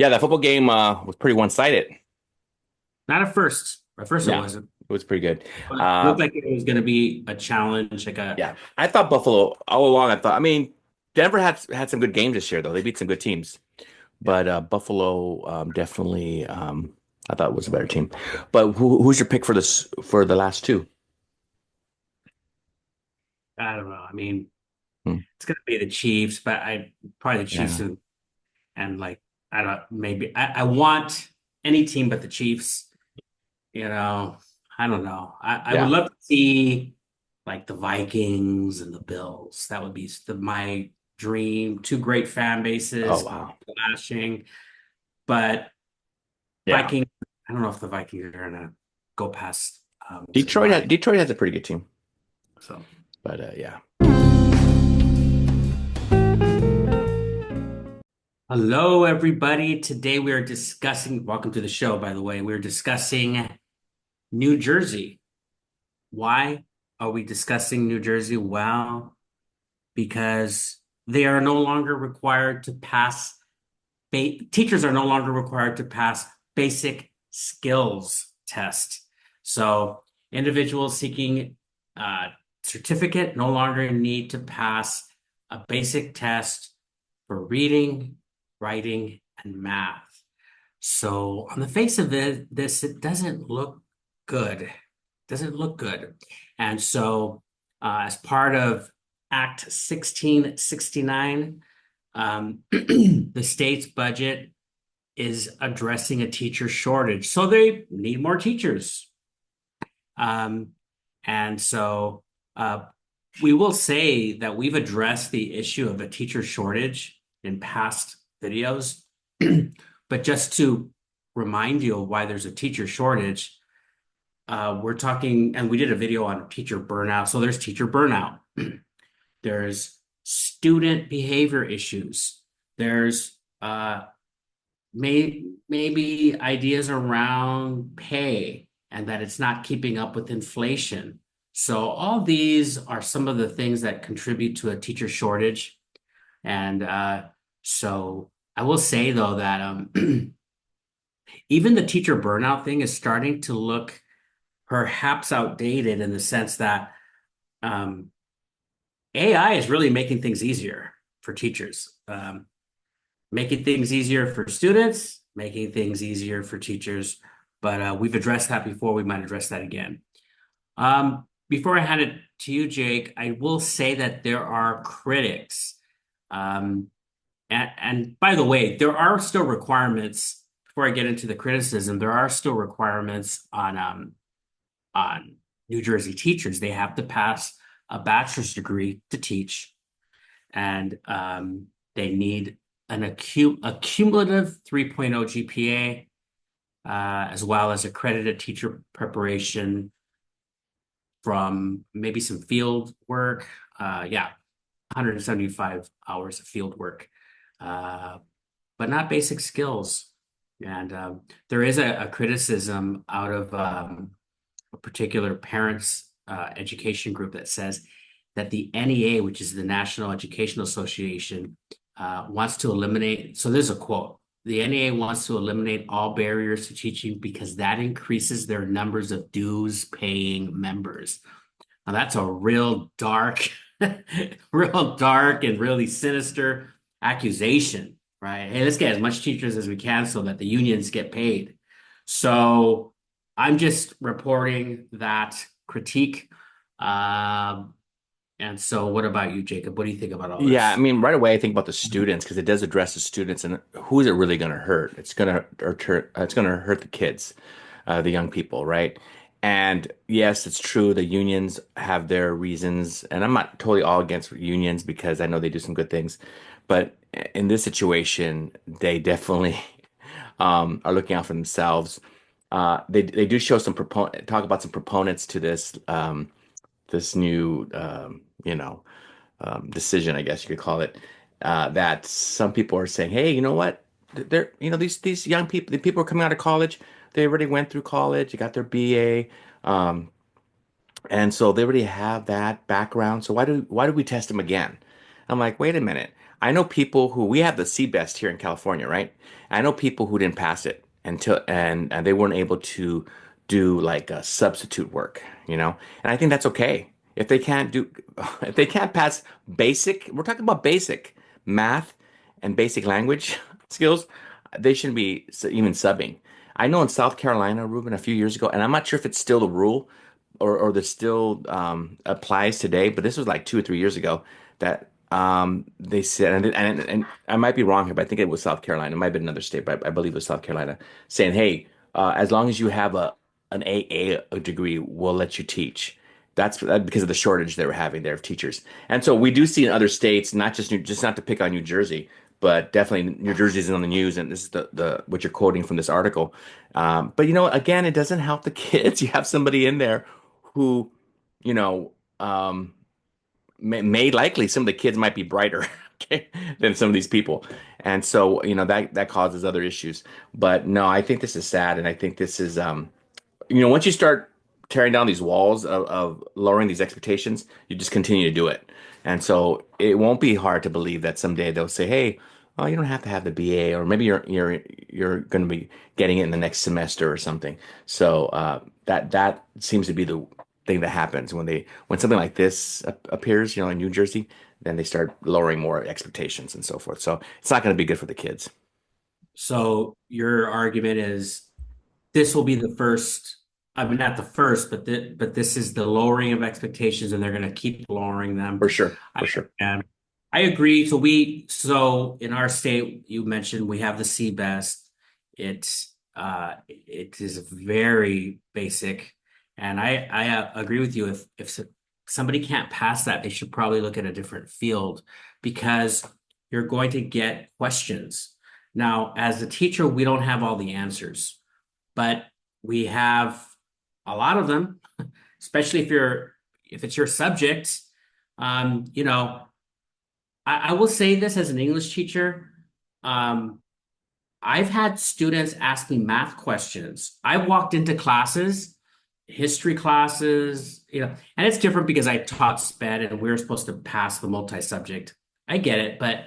Yeah, that football game was pretty one-sided. Not at first. At first it Yeah, wasn't. it was pretty good. But it looked Uh, like it was going to be a challenge, like a yeah, I thought Buffalo all along. I mean, Denver had some good games this year though. They beat some good teams, yeah. but Buffalo definitely I thought was a better team. But who's your pick for this for the last two? I don't know. I mean, Hmm, it's going to be the Chiefs, but I probably the Chiefs yeah, and like I don't maybe I want any team but the Chiefs. You know, I don't know. I would yeah. love to see like the Vikings and the Bills. That would be my dream. Two great fan Oh bases wow, clashing, but yeah. Vikings. I don't know if the Vikings are gonna go past Detroit bye. Detroit has a pretty good team, So but yeah. hello everybody. Today we are discussing, welcome to the show, by the way. We're discussing New Jersey. Why are we discussing New Jersey? Well, because they are no longer required to pass teachers are no longer required to pass basic skills test. So individuals seeking a certificate no longer need to pass a basic test for reading, writing, and math. So on the face of it doesn't look good. Doesn't look good. And so as part of Act 1669, the state's budget is addressing a teacher shortage. So they need more teachers. Um, and so uh, we will say that we've addressed the issue of a teacher shortage in past videos. But just to remind you of why there's a teacher shortage, we're talking, and we did a video on teacher burnout. So there's teacher burnout. There's student behavior issues. There's maybe ideas around pay and that it's not keeping up with inflation. So all these are some of the things that contribute to a teacher shortage. And so I will say though that even the teacher burnout thing is starting to look perhaps outdated in the sense that um, AI is really making things easier for teachers. Making things easier for students, making things easier for teachers. But we've addressed that before. We might address that again. Before I hand it to you, Jake, I will say that there are critics. Um, and by the way, there are still requirements. Before I get into the criticism, there are still requirements on New Jersey teachers. They have to pass a bachelor's degree to teach, and they need a cumulative 3.0 GPA, as well as accredited teacher preparation from maybe some field work. Yeah, 175 hours of field work, uh, but not basic skills. And there is a criticism out of a particular parents education group that says that the NEA, which is the National Educational Association, wants to eliminate. So there's a quote. The NEA wants to eliminate all barriers to teaching because that increases their numbers of dues paying members. Now that's a real dark, real dark and really sinister accusation, right? Hey, let's get as much teachers as we can so that the unions get paid. So I'm just reporting that critique. Um, and so what about you, Jacob? What do you think about all Yeah, I this? mean, right away I think about the students because it does address the students and who is it really going to hurt? It's going to hurt the kids, the young people, right? And yes, it's true the unions have their reasons, and I'm not totally all against unions because I know they do some good things, but in this situation, they definitely are looking out for themselves. They do show some proponent talk about some proponents to this new decision, I guess you could call it, that some people are saying, hey, you know what? They're, these young people, the people are coming out of college, they already went through college, they got their BA, um, and so they already have that background. So why do we test them again? I'm like, wait a minute. I know people who we have the CBEST here in California, right? I know people who didn't pass it until and they weren't able to do like a substitute work, you know? And I think that's okay. If they can't do if they can't pass basic, we're talking about basic math and basic language skills, they shouldn't be even subbing. I know in South Carolina, Ruben, a few years ago, and I'm not sure if it's still the rule or this still applies today, but this was like 2 or 3 years ago that they said, and I might be wrong here, but I think it was South Carolina. It might have been another state, but I believe it was South Carolina, saying, "Hey, as long as you have an AA degree, we'll let you teach." That's because of the shortage they were having there of teachers. And so we do see in other states, not just not to pick on New Jersey, but definitely New Jersey's on the news, and this is the what you're quoting from this article. But again, it doesn't help the kids. You have somebody in there who, you know, may likely some of the kids might be brighter okay, than some of these people, and so that causes other issues. But no, I think this is sad, and I think this is once you start tearing down these walls of lowering these expectations, you just continue to do it. And so it won't be hard to believe that someday they'll say, "Hey, oh, you don't have to have the BA, or maybe you're going to be getting it in the next semester or something." So that seems to be the thing that happens when something like this appears, in New Jersey, then they start lowering more expectations and so forth. So it's not going to be good for the kids. So your argument is this will be the first, I mean, not the first, but this is the lowering of expectations, and they're going to keep lowering them. For sure, I for sure. and I agree. So in our state, you mentioned we have the CBEST. It is very basic, and I agree with you. If somebody can't pass that, they should probably look at a different field because you're going to get questions. Now, as a teacher, we don't have all the answers, but we have a lot of them, especially if it's your subject. You know, I will say this as an English teacher. Um, I've had students ask me math questions. I walked into classes, history classes, and it's different because I taught SPED and we were supposed to pass the multi-subject. I get it, but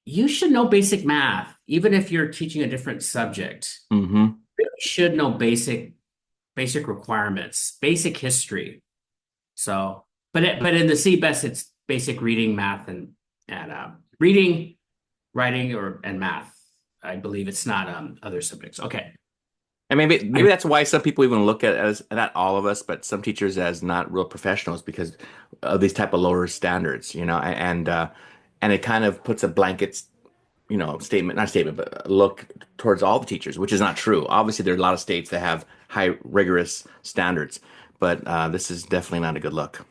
you should know basic math, even if you're teaching a different subject. Hmm. You should know basic requirements, basic history. So, but in the CBEST, it's basic reading, math, and reading, writing, and math. I believe it's not other subjects. Okay. And maybe I that's why some people even look at as not all of us, but some teachers as not real professionals because of these type of lower standards, and it kind of puts a blanket, statement, not statement, but a look towards all the teachers, which is not true. Obviously, there are a lot of states that have high rigorous standards, but this is definitely not a good look.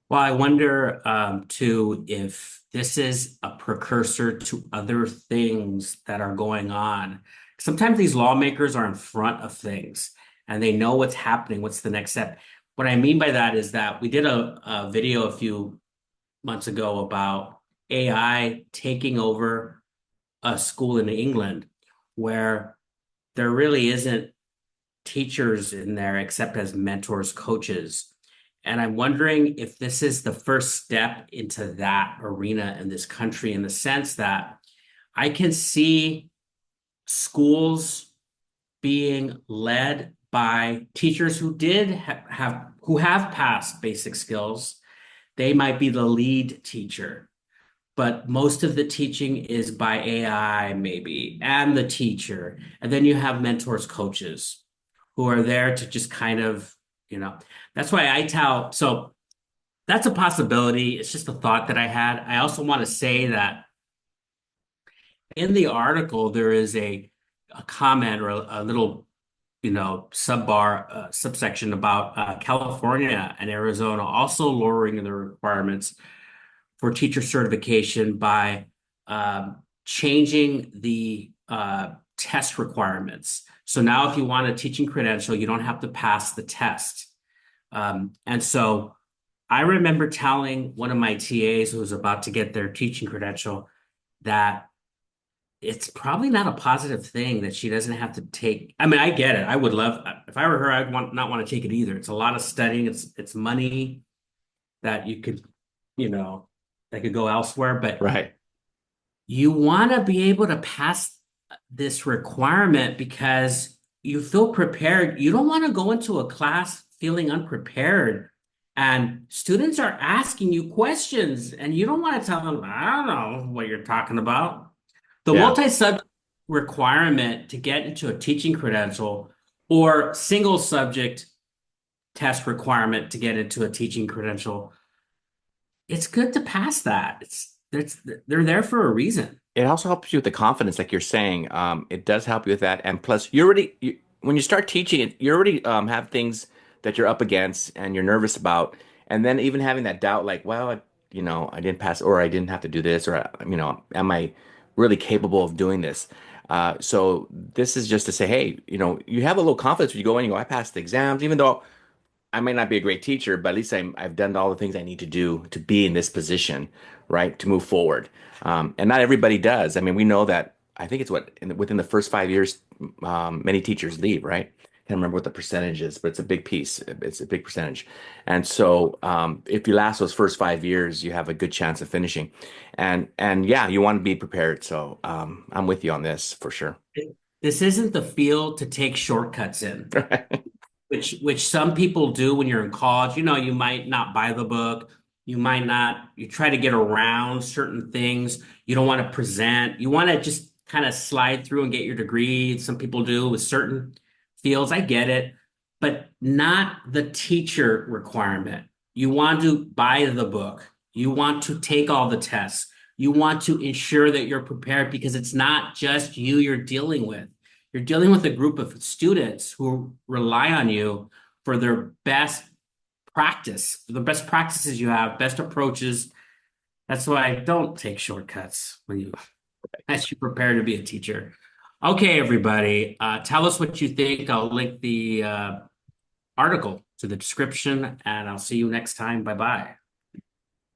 Well, I wonder too if this is a precursor to other things that are going on. Sometimes these lawmakers are in front of things and they know what's happening, what's the next step. What I mean by that is that we did a video a few months ago about AI taking over a school in England where there really isn't teachers in there except as mentors, coaches. And I'm wondering if this is the first step into that arena in this country, in the sense that I can see schools being led by teachers who did who have passed basic skills. They might be the lead teacher, but most of the teaching is by AI, maybe, and the teacher. And then you have mentors, coaches who are there to just kind of, that's why I tell. So that's a possibility. It's just a thought that I had. I also want to say that in the article, there is a comment or a little, subsection about California and Arizona also lowering the requirements for teacher certification by changing the test requirements. So now if you want a teaching credential, you don't have to pass the test. And so I remember telling one of my TAs who was about to get their teaching credential that it's probably not a positive thing that she doesn't have to take. I mean, I get it. I would love, if I were her, I'd not want to take it either. It's a lot of studying. It's money that you could, you know, that could go elsewhere, but Right. you want to be able to pass this requirement because you feel prepared. You don't want to go into a class feeling unprepared. And students are asking you questions, and you don't want to tell them, I don't know what you're talking about. The Yeah. multi-subject requirement to get into a teaching credential or single subject test requirement to get into a teaching credential, it's good to pass that. They're there for a reason. It also helps you with the confidence, like you're saying. It does help you with that. And plus, when you start teaching it, you already have things that you're up against and you're nervous about. And then even having that doubt, like, well, I didn't pass, or I didn't have to do this, or, am I really capable of doing this? So this is just to say, hey, you have a little confidence when you go in, you go, I passed the exams, even though I might not be a great teacher, but at least I've done all the things I need to do to be in this position, right, to move forward. And not everybody does. I mean, we know that. I think it's within the first 5 years, many teachers leave, right? Can't remember what the percentage is, but it's a big piece. It's a big percentage. And so, if you last those first 5 years, you have a good chance of finishing. And yeah, you want to be prepared. So, I'm with you on this for sure. This isn't the field to take shortcuts in, which some people do when you're in college. You might not buy the book. You try to get around certain things. You don't want to present. You want to just kind of slide through and get your degree. Some people do with certain fields. I get it, but not the teacher requirement. You want to buy the book. You want to take all the tests. You want to ensure that you're prepared because it's not just you you're dealing with. You're dealing with a group of students who rely on you for their best practice, the best practices you have, best approaches. That's why I don't take shortcuts as you prepare to be a teacher. Okay, everybody, tell us what you think. I'll link the article to the description, and I'll see you next time. Bye bye.